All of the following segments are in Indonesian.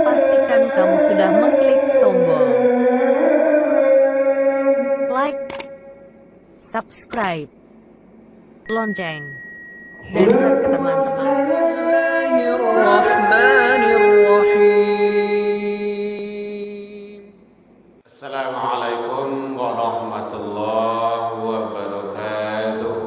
Pastikan kamu sudah mengklik tombol like, subscribe, lonceng, dan share ke teman-teman. Assalamualaikum warahmatullahi wabarakatuh.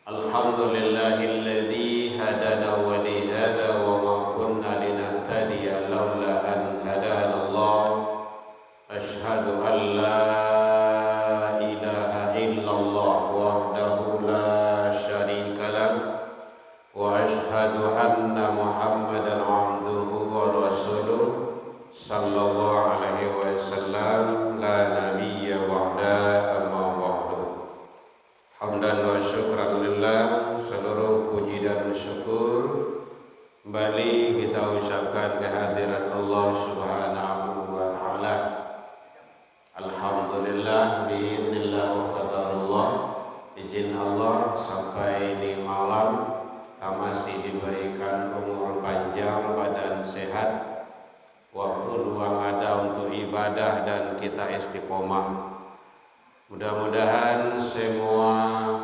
Alhamdulillahilladzi hadana wa li hadza wa ma kunna linahtadiya laula an hadana Allah. Asyhadu an la ilaha illallah wahdahu la syarika lah wa asyhadu anna Muhammadan abduhu wa rasuluh sallallahu alaihi wasallam la nabiyya ba'da amma ba'du. Hamdan wa syukran lillah, seluruh puji dan syukur kembali kita ucapkan kehadiran Allah Subhanahu wa taala. Alhamdulillah biidznillah wa qadarullah, izin Allah sampai di malam kita masih diberikan umur panjang, badan sehat, waktu luang ada untuk ibadah dan kita istiqomah. Mudah-mudahan semua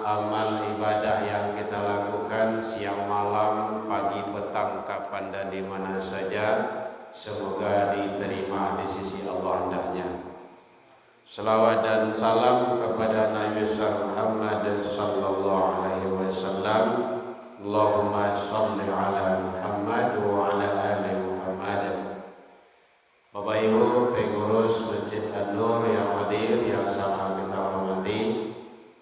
amal ibadah yang kita lakukan siang malam, pagi petang, kapan dan di mana saja, semoga diterima di sisi Allah hendaknya. Salawat dan salam kepada Nabi Muhammad sallallahu alaihi wasallam. Allahumma shalli ala Muhammad wa ala ali Muhammad. Bapak Ibu pengurus Masjid An-Nur yang hadir, yang sangat kita hormati,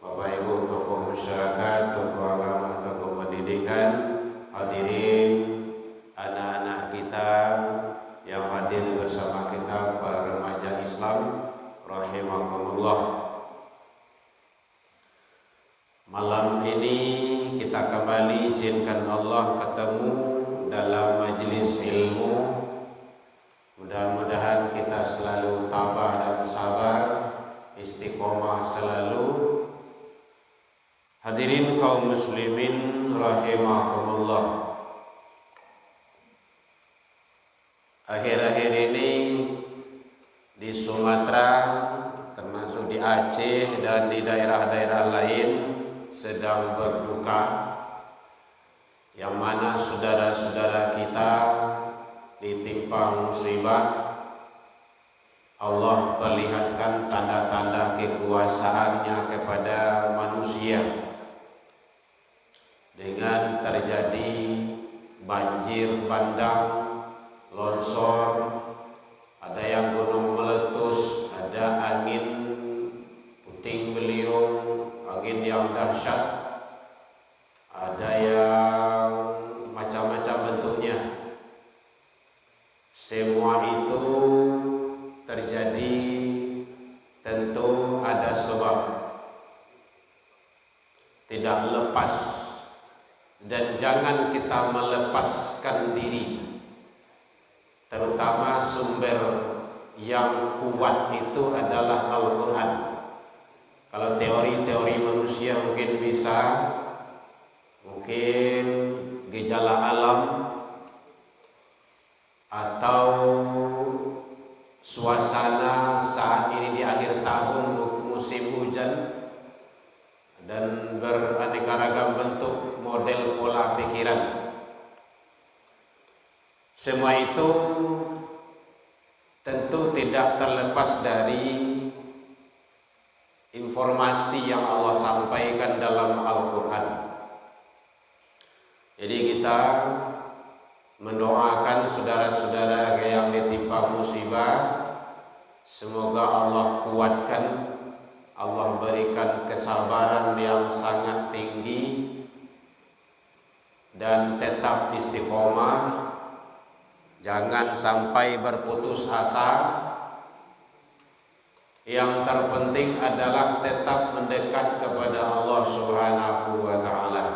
Bapak Ibu tokoh masyarakat, tokoh agama, tokoh pendidikan, hadirin anak-anak kita yang hadir bersama kita, para remaja Islam rahimakumullah. Malam ini kita kembali izinkan Allah ketemu dalam majelis ilmu. Mudah-mudahan kita selalu tabah dan sabar, istiqomah selalu. Hadirin kaum muslimin rahimakumullah. Akhir-akhir ini di Sumatera, termasuk di Aceh dan di daerah-daerah lain sedang berduka, yang mana saudara-saudara kita ditimpa musibah. Allah perlihatkan tanda-tanda kekuasaannya kepada manusia dengan terjadi banjir bandang, longsor, ada yang gunung meletus, ada angin puting beliung, angin yang dahsyat, ada yang macam-macam bentuknya. Semua itu terjadi tentu ada sebab, tidak lepas, dan jangan kita melepaskan diri. Terutama sumber yang kuat itu adalah Al-Quran. Kalau teori-teori manusia mungkin bisa, mungkin gejala alam atau suasana saat ini di akhir tahun musim hujan, dan beraneka ragam bentuk model pola pikiran. Semua itu tentu tidak terlepas dari informasi yang Allah sampaikan dalam Al-Quran. Jadi kita mendoakan saudara-saudara yang ditimpa musibah, semoga Allah kuatkan, Allah berikan kesabaran yang sangat tinggi dan tetap istiqomah, jangan sampai berputus asa. Yang terpenting adalah tetap mendekat kepada Allah Subhanahu wa taala.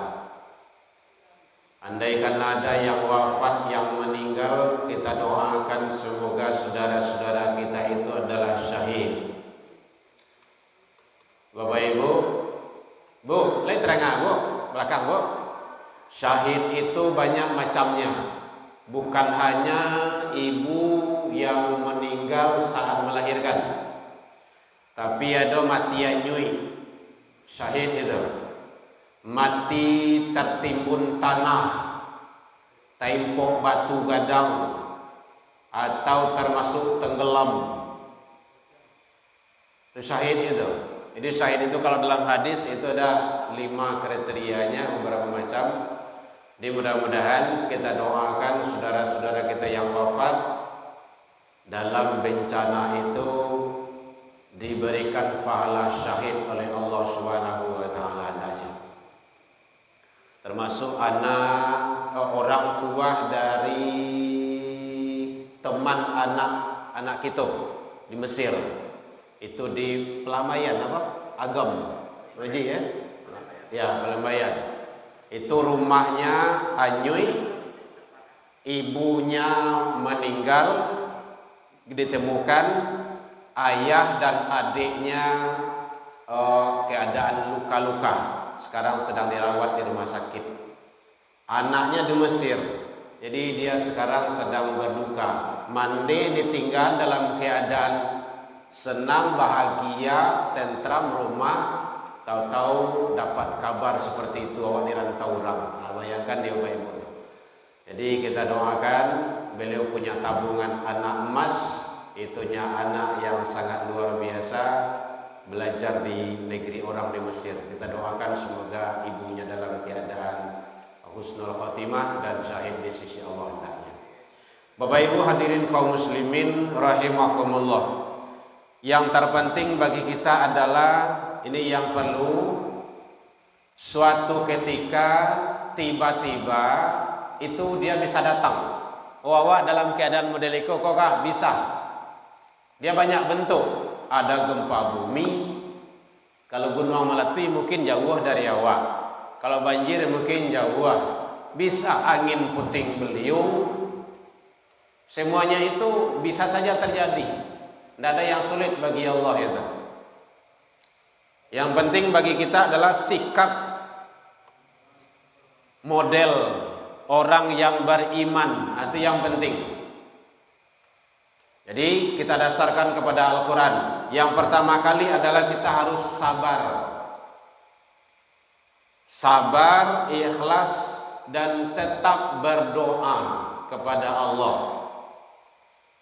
Andaikan ada yang wafat, yang meninggal, kita doakan semoga saudara-saudara kita itu adalah syahid. Bapak Ibu, Bu, lihat terang Bu, belakang Bu. Syahid itu banyak macamnya. Bukan hanya ibu yang meninggal saat melahirkan, tapi ada mati anyui. Syahid itu mati tertimbun tanah, tembok batu gadang, atau termasuk tenggelam. Itu syahid itu. Jadi syahid itu kalau dalam hadis itu ada 5 kriterianya, beberapa macam. Jadi mudah-mudahan kita doakan saudara-saudara kita yang wafat dalam bencana itu diberikan pahala syahid oleh Allah Subhanahu wa taala adanya. Termasuk orang tua dari teman anak kita di Mesir. Itu di Pelamayan Agam. Haji ya? Ya, Pelamayan. Itu rumahnya anyui, ibunya meninggal, ditemukan ayah dan adiknya keadaan luka-luka, sekarang sedang dirawat di rumah sakit. Anaknya di Mesir, jadi dia sekarang sedang berduka. Mandi ditinggal dalam keadaan senang, bahagia, tentram rumah. Tahu-tahu dapat kabar seperti itu, awak dirantau orang. Nah, bayangkan dia Bapak Ibu. Jadi kita doakan beliau punya tabungan anak emas, itunya anak yang sangat luar biasa, belajar di negeri orang di Mesir. Kita doakan semoga ibunya dalam keadaan husnul khotimah dan syahid di sisi Allah hendaknya. Bapak Ibu hadirin kaum muslimin rahimakumullah. Yang terpenting bagi kita adalah ini yang perlu, suatu ketika tiba-tiba itu dia bisa datang. Oh, awak dalam keadaan model itu kok bisa? Dia banyak bentuk. Ada gempa bumi. Kalau gunung Merapi mungkin jauh dari awak. Kalau banjir mungkin jauh. Bisa angin puting beliung. Semuanya itu bisa saja terjadi. Tidak ada yang sulit bagi Allah itu. Yang penting bagi kita adalah sikap model orang yang beriman. Itu yang penting. Jadi kita dasarkan kepada Al-Quran. Yang pertama kali adalah kita harus sabar. Sabar, ikhlas, dan tetap berdoa kepada Allah.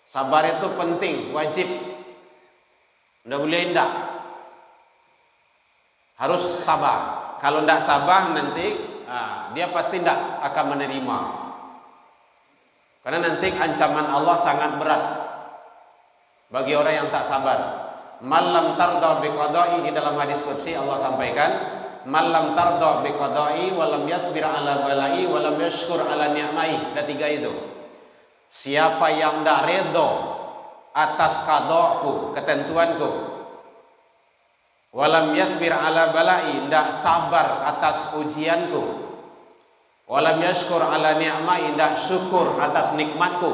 Sabar itu penting, wajib. Tidak boleh tidak. Harus sabar. Kalau tidak sabar nanti dia pasti tidak akan menerima. Karena nanti ancaman Allah sangat berat bagi orang yang tak sabar. Malam tarda biqada'i, di dalam hadis qudsi Allah sampaikan, malam tarda biqada'i walam yasbir ala bala'i walam yashkur ala ni'mai. Ada 3 itu. Siapa yang tidak redha atas qadaku, ketentuanku, walam yasbir ala bala'i, tidak sabar atas ujianku, walam yashkur ala ni'mai, tidak syukur atas nikmatku.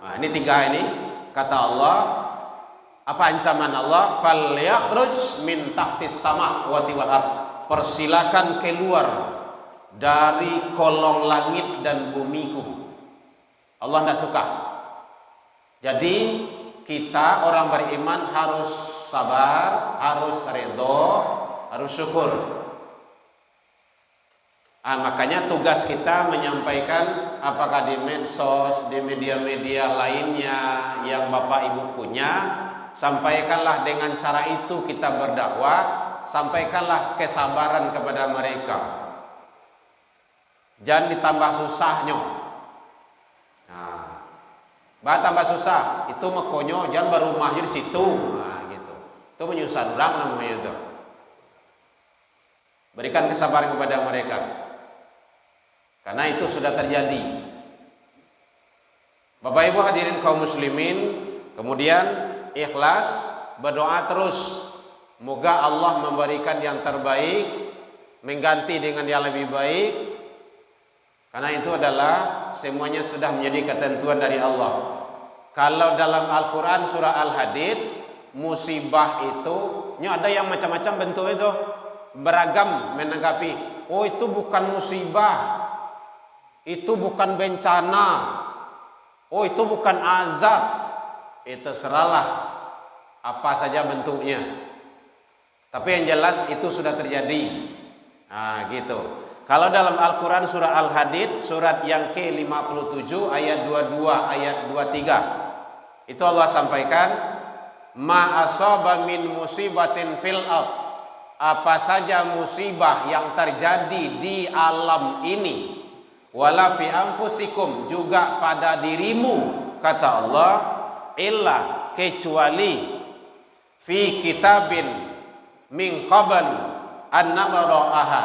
Nah, ini 3 ini kata Allah. Apa ancaman Allah? Fal yakhruj min tahtis samawati wal ard. Persilakan keluar dari kolong langit dan bumiku. Allah tidak suka. Jadi kita orang beriman harus sabar, harus redha, harus syukur. Makanya tugas kita menyampaikan apakah di medsos, di media-media lainnya yang Bapak Ibu punya, sampaikanlah dengan cara itu kita berdakwah, sampaikanlah kesabaran kepada mereka. Jangan ditambah susahnya. Bah tambah susah, itu mekonyo, jangan baru mahir situ. Gitu. Itu menyusahkan orang namanya itu. Berikan kesabaran kepada mereka. Karena itu sudah terjadi. Bapak Ibu hadirin kaum muslimin, kemudian ikhlas, berdoa terus. Moga Allah memberikan yang terbaik, mengganti dengan yang lebih baik. Karena itu adalah semuanya sudah menjadi ketentuan dari Allah. Kalau dalam Al-Quran surah Al-Hadid, musibah itu, ada yang macam-macam bentuk itu, beragam menanggapi. Oh, itu bukan musibah, itu bukan bencana, oh itu bukan azab. Itu seralah apa saja bentuknya. Tapi yang jelas itu sudah terjadi. Gitu. Kalau dalam Al-Quran surah Al-Hadid, surat yang ke-57 ayat 22 ayat 23, itu Allah sampaikan, ma asaba min musibatin fil ard, apa saja musibah yang terjadi di alam ini, wala fi anfusikum, juga pada dirimu, kata Allah, illa, kecuali fi kitabin min qabli an nabra'aha,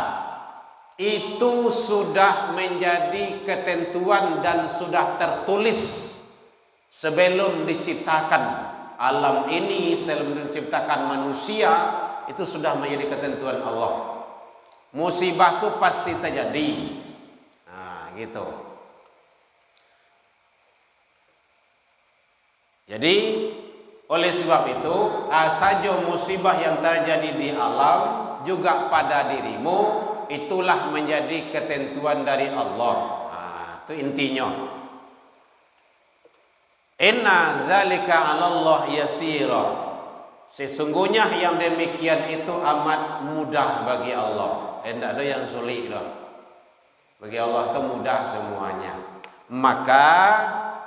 itu sudah menjadi ketentuan dan sudah tertulis sebelum diciptakan alam ini, sebelum diciptakan manusia, itu sudah menjadi ketentuan Allah. Musibah itu pasti terjadi. Gitu. Jadi oleh sebab itu, saja musibah yang terjadi di alam juga pada dirimu, itulah menjadi ketentuan dari Allah. Itu intinya. Inna zalika 'alallah yasira. Sesungguhnya yang demikian itu amat mudah bagi Allah. Tidak ada yang sulit loh. Bagi Allah itu mudah semuanya. Maka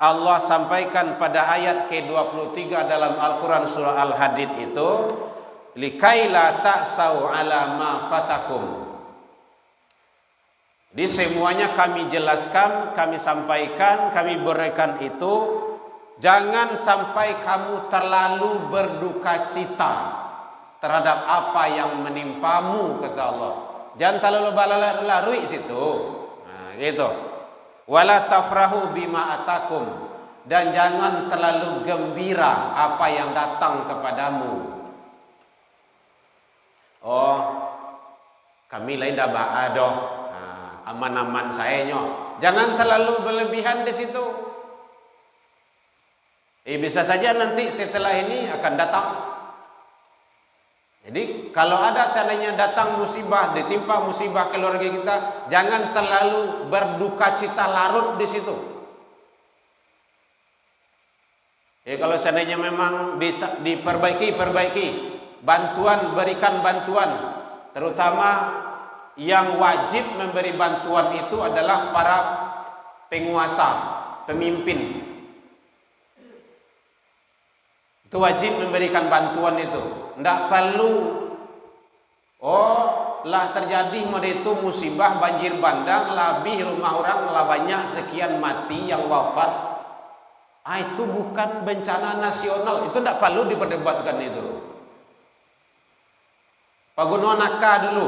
Allah sampaikan pada ayat ke-23 dalam Al-Quran surah Al-Hadid itu, likaila ta'sau ala ma fatakum. Di semuanya kami jelaskan, kami sampaikan, kami berikan itu, jangan sampai kamu terlalu berduka cita terhadap apa yang menimpamu, kata Allah. Jangan terlalu larui situ. Gitu. Wala tafrahu bima atakum, dan jangan terlalu gembira apa yang datang kepadamu. Oh, kami lain dah ba'adoh. Aman-aman sayanya. Jangan terlalu berlebihan di situ. Bisa saja nanti setelah ini akan datang. Jadi kalau ada seandainya datang musibah, ditimpa musibah keluarga kita, jangan terlalu berduka cita larut di situ. Kalau seandainya memang bisa diperbaiki, perbaiki. Bantuan, berikan bantuan. Terutama yang wajib memberi bantuan itu adalah para penguasa, pemimpin. Itu wajib memberikan bantuan itu. Tidak perlu, lah terjadi itu musibah banjir bandang, lebih rumah orang lah banyak sekian mati yang wafat. Itu bukan bencana nasional. Itu tidak perlu diperdebatkan itu. Paguno nakah dulu.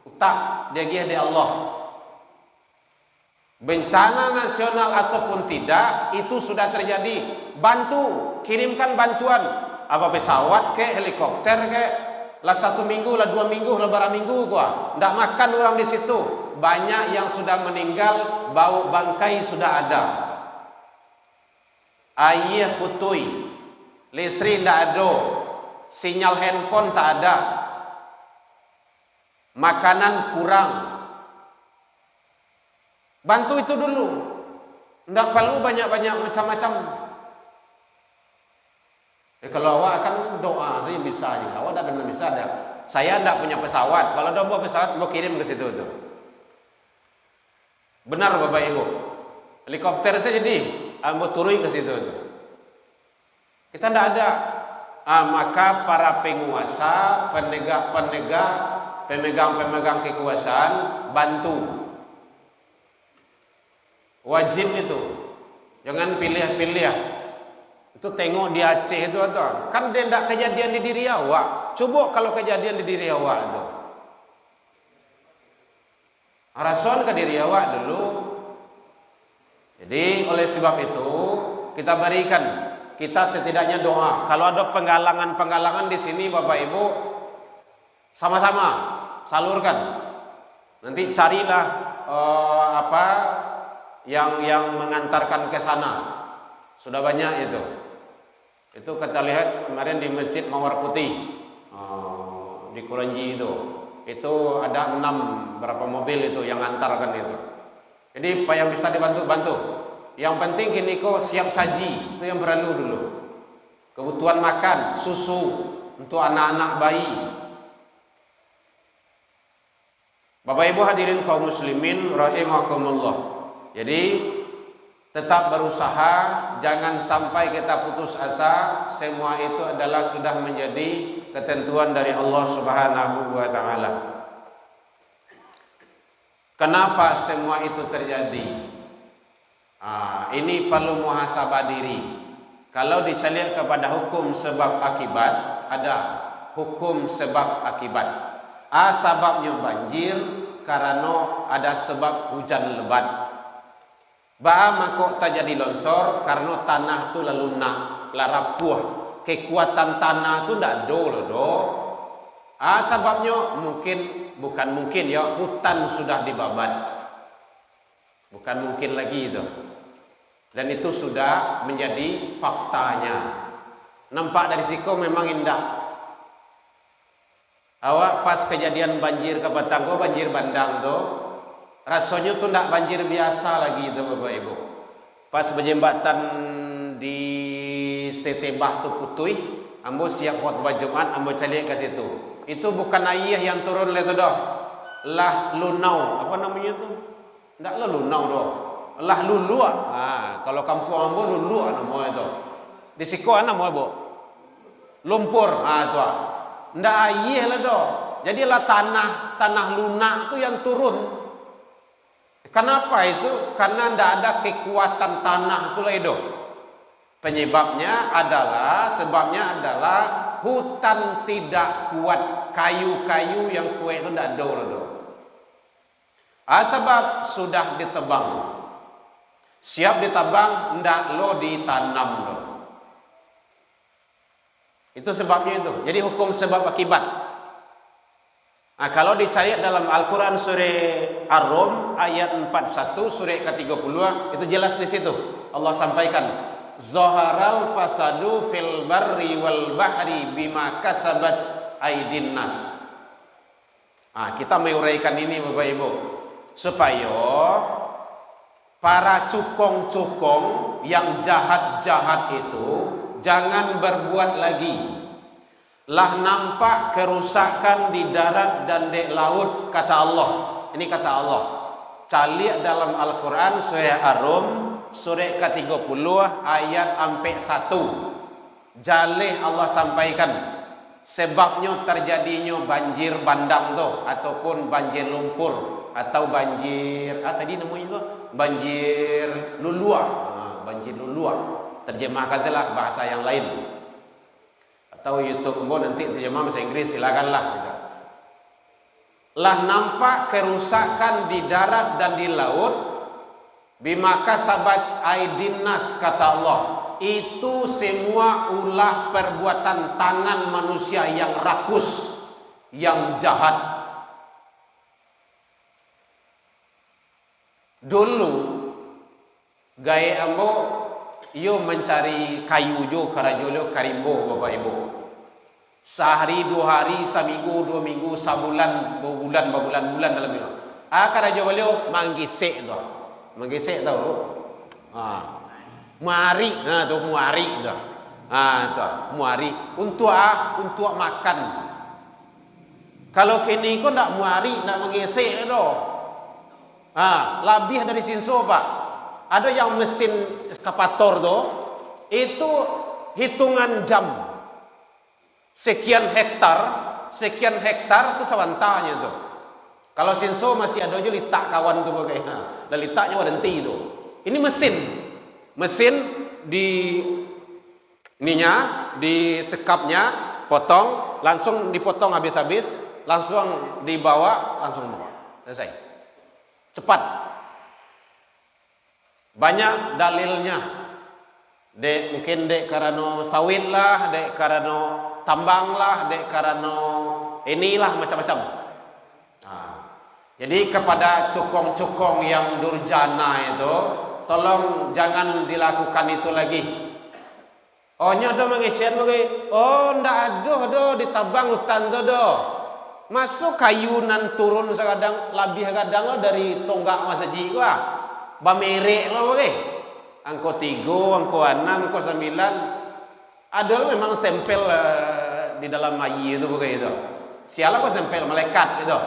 Utak dia di Allah. Bencana nasional ataupun tidak, itu sudah terjadi. Bantu, kirimkan bantuan. Apa pesawat ke, helikopter ke, lah 1 minggu, lah 2 minggu, lah berapa minggu gua. Ndak makan orang di situ. Banyak yang sudah meninggal, bau bangkai sudah ada. Air putui, listrik ndak ada, sinyal handphone tak ada. Makanan kurang. Bantu itu dulu. Tidak perlu banyak-banyak macam-macam. Kalau awak akan doa sih bisa juga. Awak tidak bisa ada. Saya tidak punya pesawat. Kalau ada bawa pesawat, mau kirim ke situ tuh. Benar Bapak Ibu. Helikopter saja di ambo turun ke situ. Kita tidak ada. Maka para penguasa, pemegang kekuasaan bantu. Wajib itu. Jangan pilih-pilih. Itu tengok di Aceh itu atau kan dia tidak kejadian di diri awak. Coba kalau kejadian di diri awak itu. Rasul ke diri awak dulu. Jadi oleh sebab itu kita berikan. Kita setidaknya doa. Kalau ada penggalangan di sini Bapak Ibu, sama-sama salurkan. Nanti carilah apa yang mengantarkan ke sana. Sudah banyak itu. Itu kita lihat kemarin di Masjid Mawar Putih di Kuranji itu. Itu ada 6 berapa mobil itu yang antarkan itu. Jadi apa yang bisa dibantu-bantu. Yang penting kini kok siap saji, itu yang perlu dulu. Kebutuhan makan, susu untuk anak-anak bayi. Bapak Ibu hadirin kaum muslimin rahimakumullah. Jadi tetap berusaha, jangan sampai kita putus asa. Semua itu adalah sudah menjadi ketentuan dari Allah Subhanahu wa taala. Kenapa semua itu terjadi? Ini perlu muhasabah diri. Kalau dicalik kepada hukum sebab akibat, ada hukum sebab akibat. Sebabnya banjir karena ada sebab hujan lebat. Makok terjadi longsor karena tanah tu lunak, rapuh. Kekuatan tanah tu ndak do. Sebabnya bukan mungkin ya, hutan sudah dibabat. Bukan mungkin lagi itu. Dan itu sudah menjadi faktanya. Nampak dari siku memang indah. Awak pas kejadian banjir ke Batanggo, banjir bandang tuh, rasanya tuh ndak banjir biasa lagi itu Bapak Ibu. Pas berjembatan di Stetebah tuh Putih, ambo siap khutbah Jumat, ambo calik ke situ. Itu bukan air yang turun itu dah. Lah lunau, apa namanya tuh? Ndak lah lunau doh. Lah lulua. Kalau kampung ambo lulua namanya itu. Di siku nama Bu. Lumpur. Itu. Ndak air lah doh. Jadi lah tanah lunak tu yang turun. Kenapa itu? Karena ndak ada kekuatan tanah tu lah itu. Sebabnya adalah hutan tidak kuat, kayu-kayu yang kuat itu ndak ada lah doh. Sebab sudah ditebang. Siap ditabang, ndak lo ditanam lo. Itu sebabnya itu. Jadi hukum sebab akibat. Kalau dicari dalam Al-Quran surah Ar-Rum ayat 41 surah ke-30 itu jelas di situ. Allah sampaikan, Zaharal fasadu fil barri wal bahri bima kasabat aydin nas. Kita menguraikan ini Bapak Ibu supaya para cukong-cukong yang jahat-jahat itu jangan berbuat lagi. Lah nampak kerusakan di darat dan di laut kata Allah. Ini kata Allah. Calik dalam Al-Quran surah Ar-Rum surah ke-30 ayat 1. Jalih Allah sampaikan sebabnya terjadinya banjir bandang tuh ataupun banjir lumpur atau banjir tadi namanya itu banjir lulua. Banjir lulua. Terjemahkan saja bahasa yang lain. Atau YouTube nanti terjemah bahasa Inggris silakanlah gitu. Lah nampak kerusakan di darat dan di laut bima kasabat aydin nas kata Allah. Itu semua ulah perbuatan tangan manusia yang rakus, yang jahat. Dulu gaya ambo yo mencari kayu jo karajolo karimbo Bapak Ibu. Sehari, 2 hari, seminggu, 2 minggu, sebulan, bulan dalam itu. Karajo beliau manggisek tu. Manggisek tahu. Muari, tu muari tu. Tu muari untuk untuk makan. Kalau kini kau nak muari, nak manggisek tu. Lebih dari sinso Pak. Ada yang mesin eskavator tuh, itu hitungan jam. Sekian hektar itu sawantanya tuh. Kalau sinso masih ada aja litak kawan tuh bagaimana. Dan litaknya berhenti itu. Ini mesin di ininya, di sekapnya, potong, langsung dipotong habis-habis, langsung dibawa, langsung bawa. Selesai. Cepat. Banyak dalilnya. Mungkin karena sawit lah, karena tambang lah, karena inilah macam-macam. Jadi kepada cukong-cukong yang durjana itu, tolong jangan dilakukan itu lagi. Nya do mengecen bagi. Ndak ada ditabang hutan do. Masuk kayunan turun sekadang lebih kadang dari tonggak masaji gua. Bamerek lah bagi. Angko 3, angko 6, angko 9. Ada memang stempel di dalam mayi itu begitu. Sialah kok stempel malaikat gitu.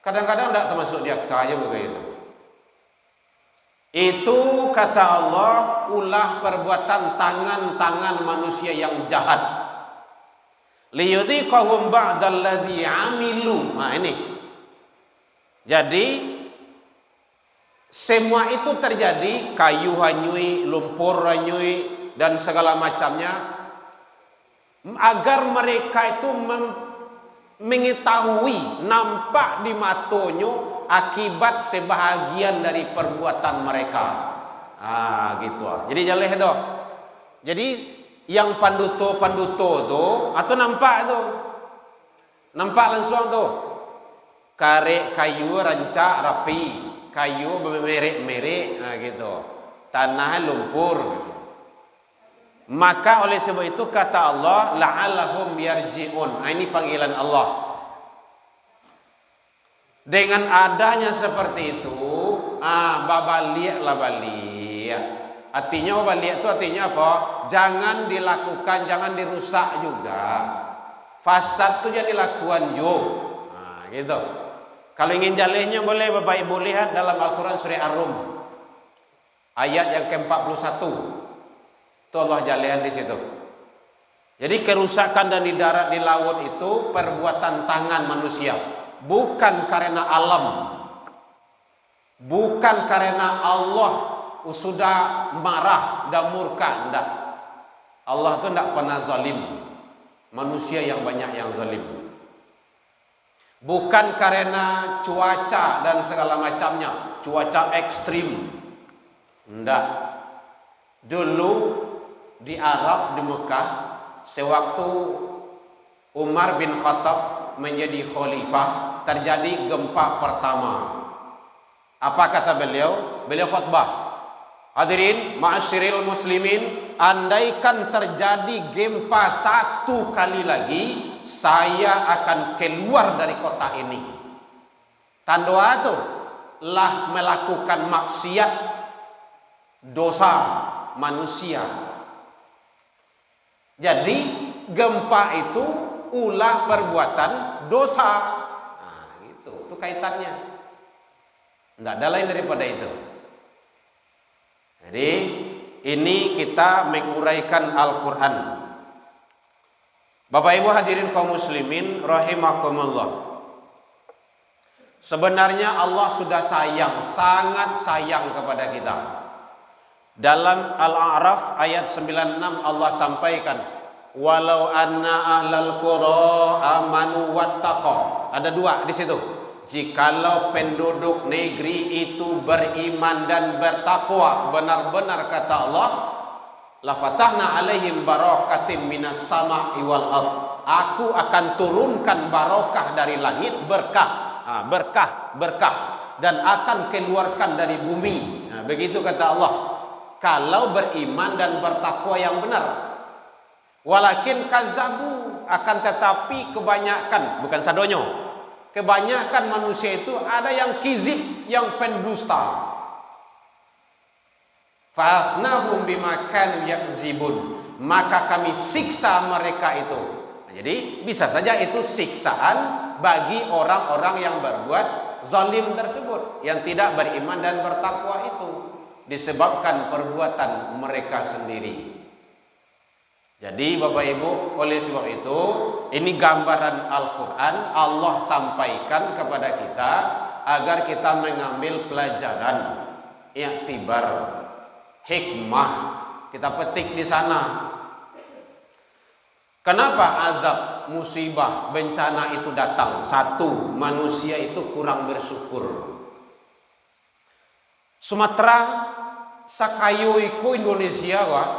Kadang-kadang tidak termasuk dia kaya begitu. Itu kata Allah ulah perbuatan tangan-tangan manusia yang jahat. Liyudhiqahum ba'dalladzi 'amilu. Ini. Jadi semua itu terjadi, kayu hanyui, lumpur hanyui dan segala macamnya, agar mereka itu mengetahui, nampak di matonyo akibat sebahagian dari perbuatan mereka. Gitu. Jadi jaleh itu. Jadi yang panduto tuh atau nampak tuh. Nampak langsung tuh. Karek kayu rancak rapi, kayu bermerek-merek gitu. Tanah lumpur gitu. Maka oleh sebab itu kata Allah la'allahum yarji'un. Ini panggilan Allah. Dengan adanya seperti itu, balik. Artinya balik itu artinya apa? Jangan dilakukan, jangan dirusak juga. Fasad itu jangan dilakukan juga. Gitu. Kalau ingin jalehnya boleh Bapak Ibu lihat dalam Al-Quran surah Ar-Rum ayat yang ke-41. Itu Allah jalihan di situ. Jadi kerusakan dan di darat, di laut itu perbuatan tangan manusia, bukan karena alam, bukan karena Allah sudah marah dan murka. Enggak. Allah itu tidak pernah zalim. Manusia yang banyak yang zalim. Bukan karena cuaca dan segala macamnya, cuaca ekstrim. Enggak. Dulu di Arab, di Mekah, sewaktu Umar bin Khattab menjadi khalifah, terjadi gempa pertama. Apa kata beliau? Beliau khutbah. Hadirin, ma'asyiril muslimin, andaikan terjadi gempa satu kali lagi, saya akan keluar dari kota ini. Tandoa itu lah melakukan maksiat, dosa manusia. Jadi gempa itu ulah perbuatan dosa. Itu kaitannya. Tidak ada lain daripada itu. Jadi ini kita menguraikan Al-Quran. Bapak Ibu hadirin kaum muslimin rahimakumullah. Sebenarnya Allah sudah sayang, sangat sayang kepada kita. Dalam Al-A'raf ayat 96 Allah sampaikan, walau anna ahlal qura amanu wattaqu. Ada dua di situ. Jikalau penduduk negeri itu beriman dan bertakwa, benar-benar kata Allah, la fatahna alaihim barakatim minas sama'i wal ardh. Aku akan turunkan barokah dari langit, berkah, berkah dan akan keluarkan dari bumi. Begitu kata Allah. Kalau beriman dan bertakwa yang benar. Walakin kazabu, akan tetapi kebanyakan, bukan sadonyo, kebanyakan manusia itu ada yang kizib, yang pendusta. Fa'athnahum bima kanu yakzibun, maka kami siksa mereka itu. Jadi bisa saja itu siksaan bagi orang-orang yang berbuat zalim tersebut, yang tidak beriman dan bertakwa itu, disebabkan perbuatan mereka sendiri. Jadi Bapak Ibu, oleh sebab itu ini gambaran Al-Quran Allah sampaikan kepada kita agar kita mengambil pelajaran, iktibar, hikmah kita petik di sana. Kenapa azab, musibah, bencana itu datang? Satu, manusia itu kurang bersyukur. Sumatera sakayu iku Indonesia wah.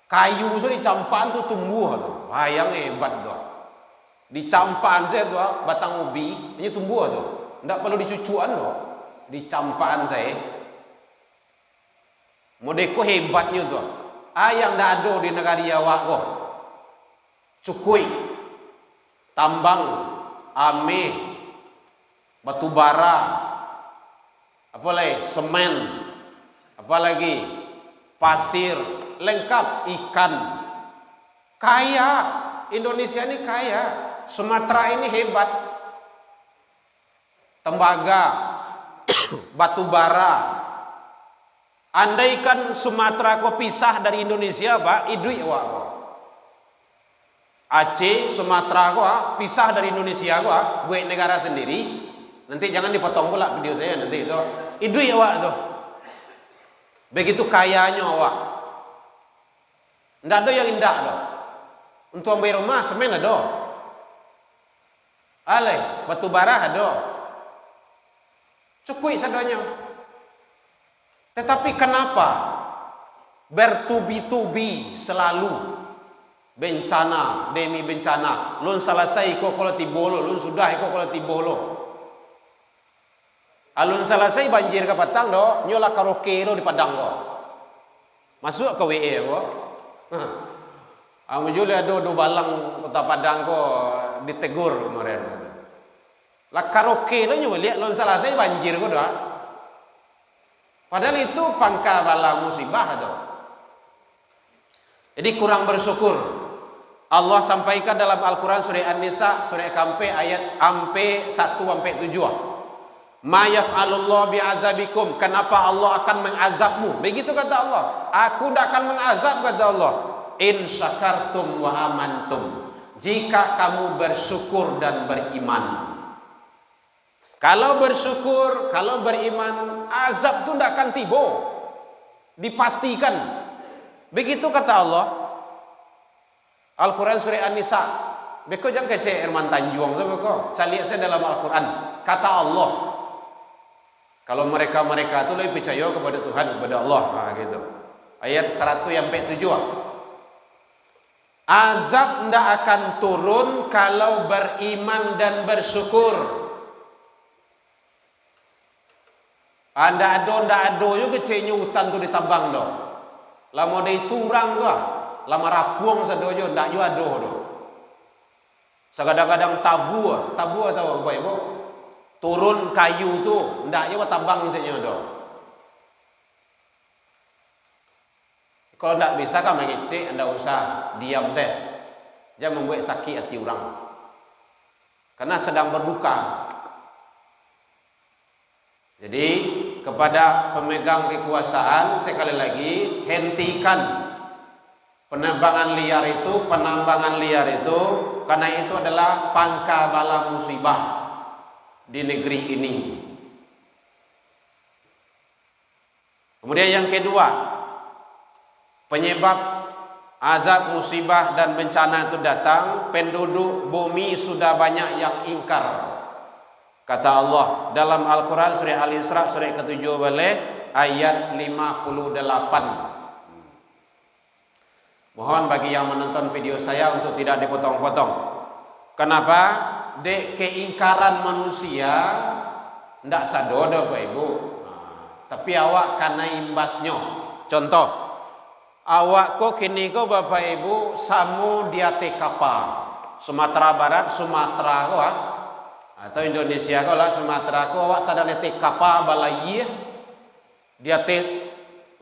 Kayu so di campaan tu tumbuh tu. Bayang hebat tu. Di campaan saya tu batang ubi ini tumbuh tu. Ndak perlu dicucuan tu. Di campaan saya. Modeko hebatnya tu. Yang ndak ada di negara awak ko. Cukui, tambang, ame, batu bara, apa lagi, semen, apa lagi, pasir, lengkap, ikan. Kaya, Indonesia ini kaya, Sumatera ini hebat. Tembaga, batu bara. Andaikan Sumatera kau pisah dari Indonesia, Pak, idui awak kau. Aceh, Sumatera gua pisah dari Indonesia gua, buat negara sendiri. Nanti jangan dipotong pula video saya nanti itu. Idui awak tuh. Begitu kayanya awak. Ndak ada yang indah doh. Untuk ambil rumah semen ada. Alai, batu bara ada. Cukui sadanya. Tetapi kenapa bertubi-tubi selalu bencana demi bencana? Lun selesai kok kalau tibolo, lun sudah kok kalau tibolo. Alun selesai banjir ke Patang do, nyola karaoke do di Padang do. Masuk ke WE ko. Amu jule do balang kota Padang ko ditegur kemarin. Lah karaoke do nyola lihat lun selesai banjir ko do. Padahal itu pangka bala musibah do. Jadi kurang bersyukur. Allah sampaikan dalam Al-Quran surah An-Nisa surah Kampe ayat 1 sampai 7. Ma yaf'alullah bi'azabikum, kenapa Allah akan mengazabmu? Begitu kata Allah. Aku tidak akan mengazab kata Allah. In syakartum wa amantum, jika kamu bersyukur dan beriman. Kalau bersyukur, kalau beriman, azab itu tidak akan tiba. Dipastikan. Begitu kata Allah. Al-Quran surah An-Nisa. Beko jangan kece Herman Tanjung so beko. Cari saya dalam Al-Quran. Kata Allah. Kalau mereka-mereka itu lebih percaya kepada Tuhan, kepada Allah. Nah, gitu. Ayat 100 sampai 7. Azab tidak akan turun kalau beriman dan bersyukur. Anda ada juga kecenya hutan tu ditambang doh. Lama dia turang doh. Lama rapuang sadojo ndak yo ado do. Kadang-kadang tabu tahu Bapak Ibu. Turun kayu tu ndak yo tambang saja do. Kalau ndak bisa kan mengecek Anda usah diam teh. Jangan membuat sakit hati orang. Karena sedang berduka. Jadi kepada pemegang kekuasaan sekali lagi hentikan penambangan liar itu, karena itu adalah pangka bala musibah di negeri ini. Kemudian yang kedua, penyebab azab, musibah dan bencana itu datang, penduduk bumi sudah banyak yang ingkar. Kata Allah dalam Al-Quran surah Al-Isra surah ke-7 ayat 58. Mohon bagi yang menonton video saya untuk tidak dipotong-potong. Kenapa? Dek keingkaran manusia ndak sadodo Bapak Ibu. Tapi awak karena imbasnya. Contoh, awak kok kini kok Bapak Ibu samu diate kapal. Sumatera Barat, Sumatera kok atau Indonesia kok lah Sumatera kok awak sadar diate kapal balai diate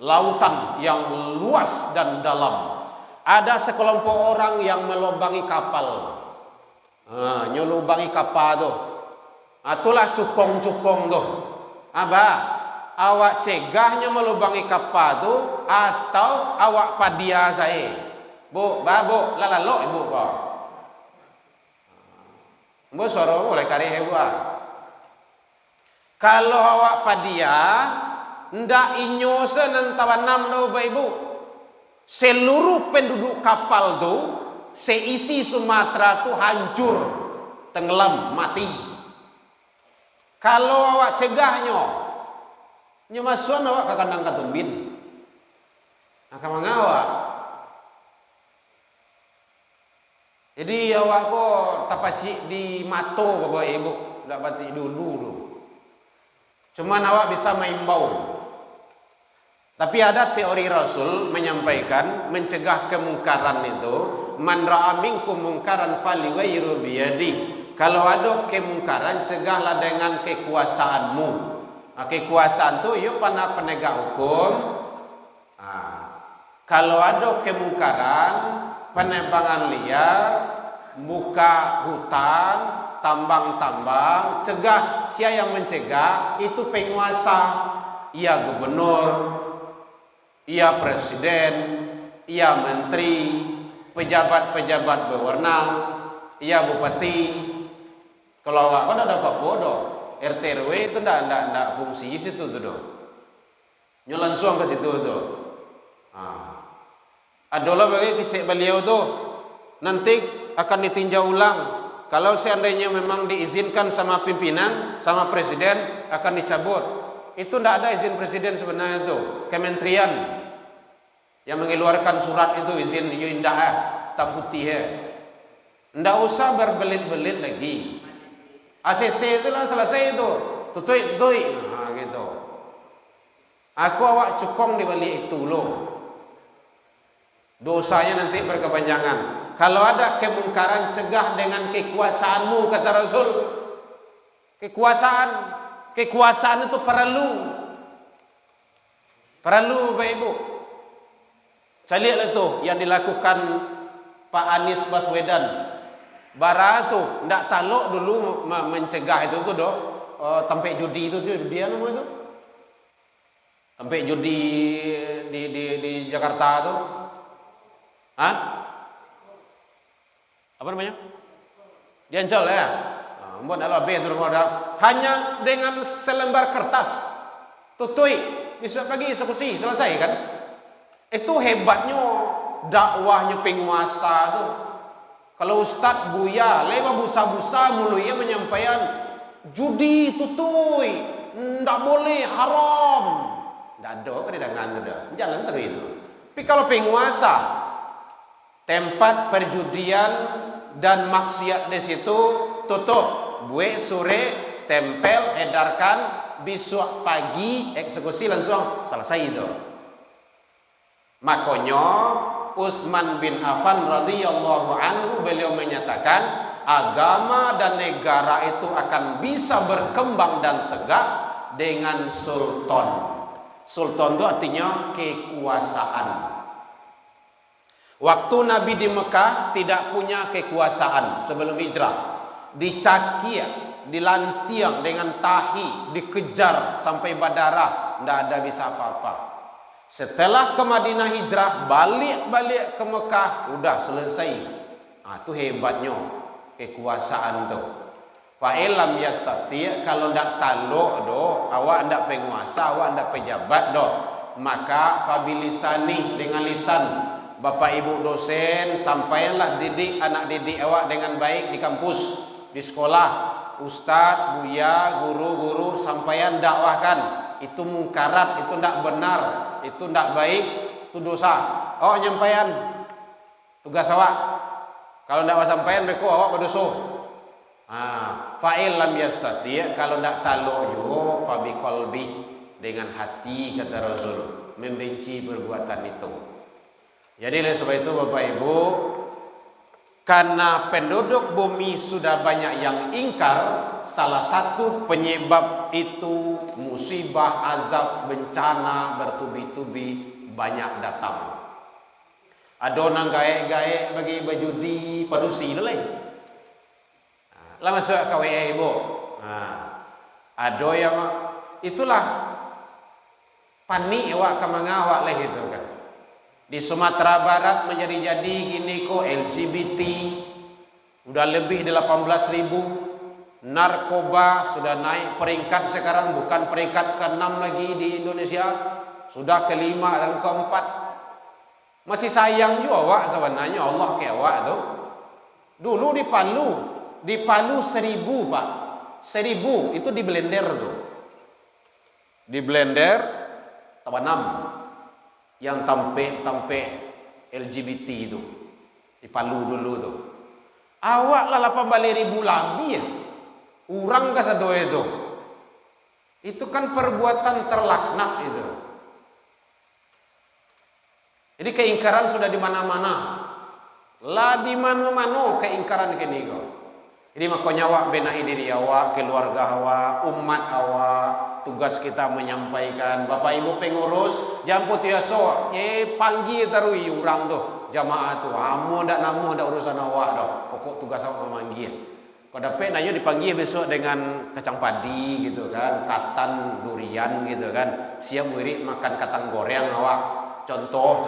lautan yang luas dan dalam. Ada sekelompok orang yang melubangi kapal. Nyulubangi kapal tu. Itulah cukong-cukong tuh. Aba, awak cegahnya melubangi kapal tu atau awak padia saya? Bu, babu, lalalo ibu kau. Bu suara boleh kari ibu ah. Kalau awak padia, ndak inyo senantawanam do ibu. Seluruh penduduk kapal tu, seisi Sumatera tu hancur, tenggelam, mati. Kalau awak cegahnya, nyemasuan awak ke kandang katumbin, akan mengawak. Jadi awak kok tak pacik di mato bapak ibu, tak pacik dulu tu. Cuman awak bisa mengimbau. Tapi ada teori Rasul menyampaikan mencegah kemungkaran itu, man ra'a minkum mungkaran falyughayyirhu biyadihi. Kalau ada kemungkaran, cegahlah dengan kekuasaanmu. Kekuasaan tu ya pana penegak hukum. Kalau ada kemungkaran, penebangan liar, buka hutan, tambang-tambang, cegah. Siapa yang mencegah? Itu penguasa. Ia gubernur, ia presiden, ia menteri, pejabat-pejabat berwenang, ia bupati. Kalau awak kan ada apa-apa doh, RT RW itu ndak fungsi situ tu doh. Nyo langsung ke situ tu. Adalah bagi kecek beliau tu nanti akan ditinjau ulang. Kalau seandainya memang diizinkan sama pimpinan, sama presiden akan dicabut. Itu ndak ada izin presiden sebenarnya itu. Kementerian yang mengeluarkan surat itu izin indah tam putih ndak usah berbelit-belit lagi. ACC itu lah selesai itu. Tutui gitu. Aku awak cukong di balik itu loh. Dosanya nanti berkepanjangan. Kalau ada kemungkaran, cegah dengan kekuasaanmu, kata Rasul. Kekuasaan itu perlu Bapak Ibu. Saya lihatlah tuh yang dilakukan Pak Anies Baswedan. Bara tu ndak taluk dulu mencegah itu tu doh. Tempat judi itu dia nama itu. Tempat judi di Jakarta tu. Apa namanya? Di Ancol ya. Buat dalam tu hanya dengan selembar kertas. Tutui, besok pagi eksekusi, selesai kan? Itu hebatnya dakwahnya penguasa tu. Kalau Ustaz Buya, lewat busa-busa mulunya menyampaikan judi tutui, ndak boleh, haram. Ndak ada kedengaran tu dah. Jalan terus itu. Tapi kalau penguasa, tempat perjudian dan maksiat di situ tutup. Buat sore stempel edarkan, besok pagi eksekusi langsung selesai itu. Makanya Utsman bin Affan radhiyallahu anhu beliau menyatakan agama dan negara itu akan bisa berkembang dan tegak dengan sultan. Sultan itu artinya kekuasaan. Waktu Nabi di Mekah tidak punya kekuasaan sebelum hijrah. Dicaki, dilantiang dengan tahi, dikejar sampai berdarah, tidak ada bisa apa-apa. Setelah ke Madinah hijrah, balik ke Mekah, udah selesai. Itu hebatnya kekuasaan tu. Fa'ilam yastati, kalau ndak taluk doh, awak ndak penguasa, awak ndak pejabat doh, maka fabilisani dengan lisan Bapak Ibu dosen, sampaikanlah didik anak didik awak dengan baik di kampus, di sekolah, ustaz, buya, guru-guru, sampaikan dakwahkan. Itu mungkarat, itu tidak benar, itu tidak baik, itu dosa. Awak nyampaikan tugas awak. Kalau tidak awak sampaikan, mereka awak berdosa. Fa'il lam yastati, kalau tidak taluk juga, fabi qalbi, dengan hati, kata Rasul, membenci perbuatan itu. Jadi oleh sebab itu Bapak Ibu, karena penduduk bumi sudah banyak yang ingkar, salah satu penyebab itu musibah, azab, bencana bertubi-tubi banyak datang. Ada orang gaek-gaek bagi baju di padusi lain. Lah masuk KWA Ibu. Nah, ada yang itulah panik awak kemanga awak leh itu kan. Di Sumatera Barat menjadi-jadi gini kok LGBT udah lebih dari 18.000. Narkoba sudah naik peringkat sekarang, bukan peringkat ke-6 lagi di Indonesia, sudah ke-5 dan ke-4. Masih sayang juga awak sebenarnya Allah ke awak tu. Dulu di Palu 1.000 Pak. 1.000 itu di blender tuh. Di blender tawanam yang tampe LGBT itu. Di Palu dulu tuh. Awak lah 18.000 lebih ya. Urang ke sedoe itu. Itu kan perbuatan terlaknat itu. Jadi keingkaran sudah di mana-mana. Lah di mana-mana keingkaran kini kau. Jadi makanya awak benahi diri awak, keluarga awak, umat awak. Tugas kita menyampaikan. Bapak Ibu pengurus, jamput tiaso, panggil tarui urang tu jamaah tu. Amu ndak namu ndak urusan awak dah. Pokok tugas awak memanggil. Kau dapat nanya dipanggil besok dengan kacang padi gitu kan, katan durian gitu kan. Siap wirid makan kacang goreng awak. Contoh.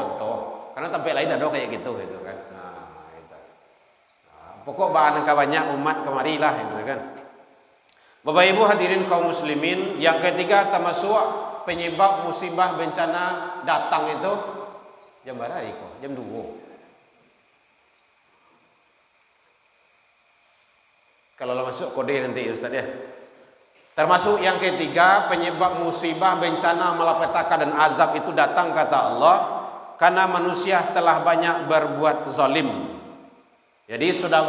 Karena tempat lain ada kayak gitu kan. Nah, gitu. Nah, pokok bahan angka banyak umat kemarilah gitu kan. Bapak Ibu hadirin kaum muslimin, yang ketiga termasuk penyebab musibah bencana datang itu jam berapa Iko? Jam 2. Kalau masuk kode nanti Ustaz ya. Termasuk yang ketiga penyebab musibah bencana malapetaka dan azab itu datang kata Allah karena manusia telah banyak berbuat zalim. Jadi sudah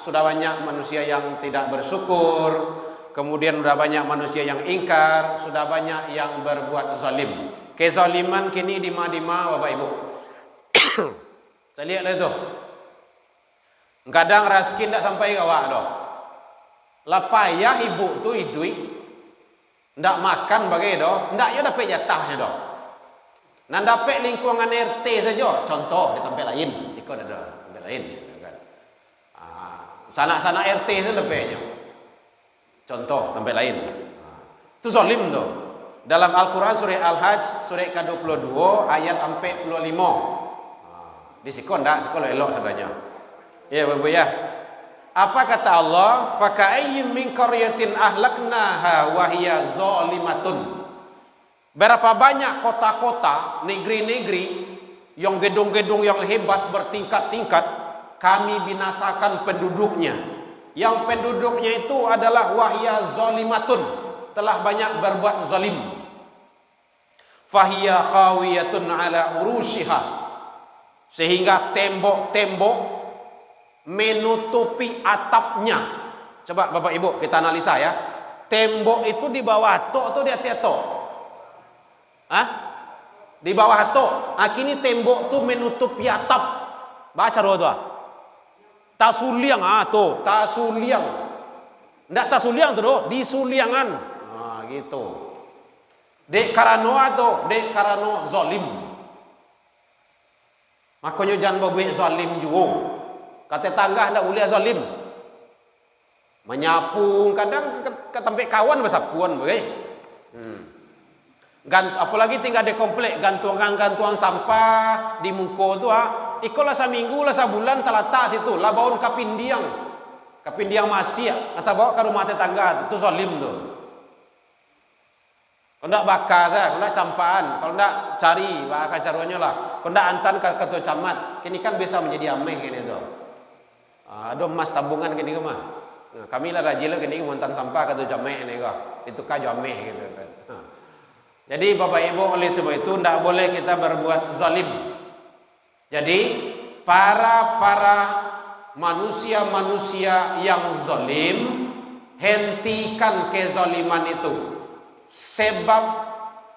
banyak manusia yang tidak bersyukur, kemudian sudah banyak manusia yang ingkar, sudah banyak yang berbuat zalim. Kezaliman kini di mana Bapak Ibu. Saya lihat itu. Kadang raskin tidak sampai kawak doh. Lah payah ibu tu idui ndak makan bagai doh, ndak yo dapat jatahnya doh. Nan dapat lingkungan RT saja, contoh di tempat lain, siko ada tempat lain kan. Sanak-sanak RT saja dapatnya. Contoh tempat lain. Itu zalim tu. Dalam Al-Qur'an surah Al-Hajj surah ke-22 ayat 45. Di siko ndak, siko elok sebenarnya. Ya Bapak ya. Apa kata Allah? Faka'ayyim min qaryatin ahlaknaha wa hiya zalimatun. Berapa banyak kota-kota, negeri-negeri yang gedung-gedung yang hebat bertingkat-tingkat kami binasakan penduduknya. Yang penduduknya itu adalah wahya zalimatun, telah banyak berbuat zalim. Fahiya khawiyatun ala urushiha, sehingga tembok-tembok menutupi atapnya. Coba Bapak Ibu kita analisa ya. Tembok itu di bawah atok atau di atas atok? Di bawah atok. Kini tembok itu menutupi atap. Baca roh tu. Tasuliang tuh, tasuliang. Ndak tasuliang tu doh, di suliangan. Gitu. Dek karano atau dek karano zalim. Makanya jangan berbuat zalim juga. Kata tangga hendak boleh zalim. Menyapu kadang ke tempat kawan bersapuan bagai. Apalagi tinggal di komplek gantungan sampah di muka tu ikolah seminggu lah sebulan telata situ lah baun kapindiang masih atau bawa ke rumah tetangga tu zalim tu. Kalau ndak bakar saya, kalau ndak campaan, kalau ndak cari bakar caranya lah. Kalau ndak antan ke ketua camat, kini kan bisa menjadi ameh kini tu. Ada emas tabungan gini ke mah. Kami lah rajin lah gini mantan sampah kata jamek ni kah. Itu kah jameh gitu kan. Jadi Bapak Ibu oleh sebab itu tidak boleh kita berbuat zalim. Jadi para manusia-manusia yang zalim, hentikan kezaliman itu. Sebab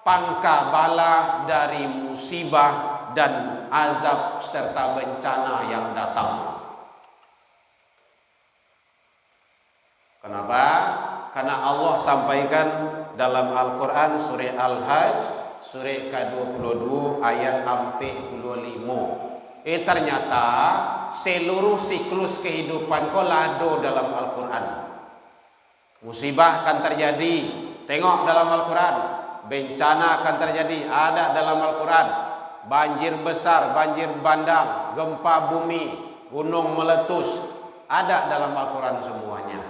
pangka bala dari musibah dan azab serta bencana yang datang. Kenapa? Karena Allah sampaikan dalam Al-Quran surah Al-Hajj surah ke-22 ayat 45. Ternyata seluruh siklus kehidupan kau lado dalam Al-Quran. Musibah akan terjadi. Tengok dalam Al-Quran. Bencana akan terjadi. Ada dalam Al-Quran. Banjir besar, banjir bandang, gempa bumi, gunung meletus. Ada dalam Al-Quran semuanya.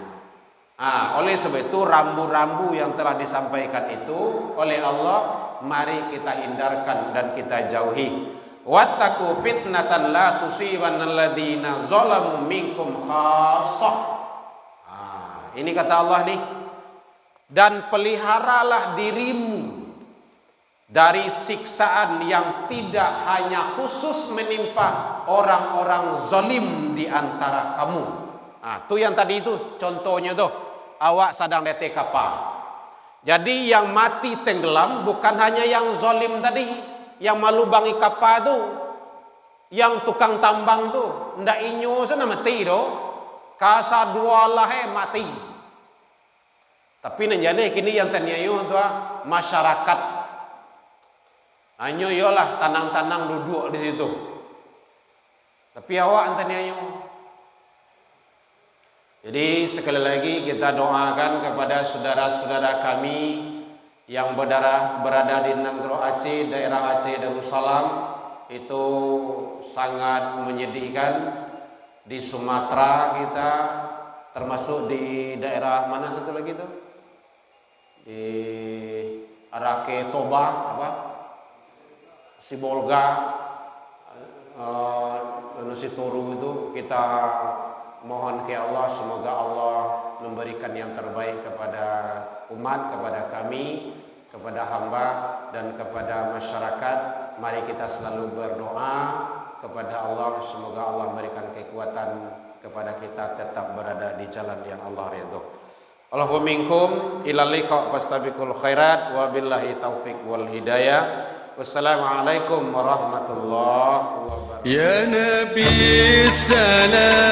Oleh sebab itu rambu-rambu yang telah disampaikan itu oleh Allah, mari kita hindarkan dan kita jauhi. Wattaqu fitnatan la tusibanna alladziina zalamu minkum khassah. Ini kata Allah nih. Dan peliharalah dirimu dari siksaan yang tidak hanya khusus menimpa orang-orang zalim di antara kamu. Tuh yang tadi itu contohnya tuh, awak sedang dete kapal. Jadi yang mati tenggelam bukan hanya yang zalim tadi, yang malubangi kapal tuh, yang tukang tambang tuh, ndak inyo sana mati do. Kasa dua lah mati. Tapi nenjane kini yang terniayu tu masyarakat. Anyo yolah tanang-tanang duduk di situ. Tapi awak terniayu. Jadi sekali lagi kita doakan kepada saudara-saudara kami yang berada di negara Aceh, daerah Aceh Darussalam, itu sangat menyedihkan. Di Sumatera kita, termasuk di daerah mana satu lagi tuh? Di Arake Toba, Sibolga, Nusituru itu kita mohon ke Allah, semoga Allah memberikan yang terbaik kepada umat, kepada kami, kepada hamba dan kepada masyarakat. Mari kita selalu berdoa kepada Allah, semoga Allah memberikan kekuatan kepada kita tetap berada di jalan yang Allah ridho. Allahumma minkum ilal liqa fastabiqul khairat wa billahi taufik wal hidayah. Wassalamualaikum warahmatullahi wabarakatuh. Ya Nabi salam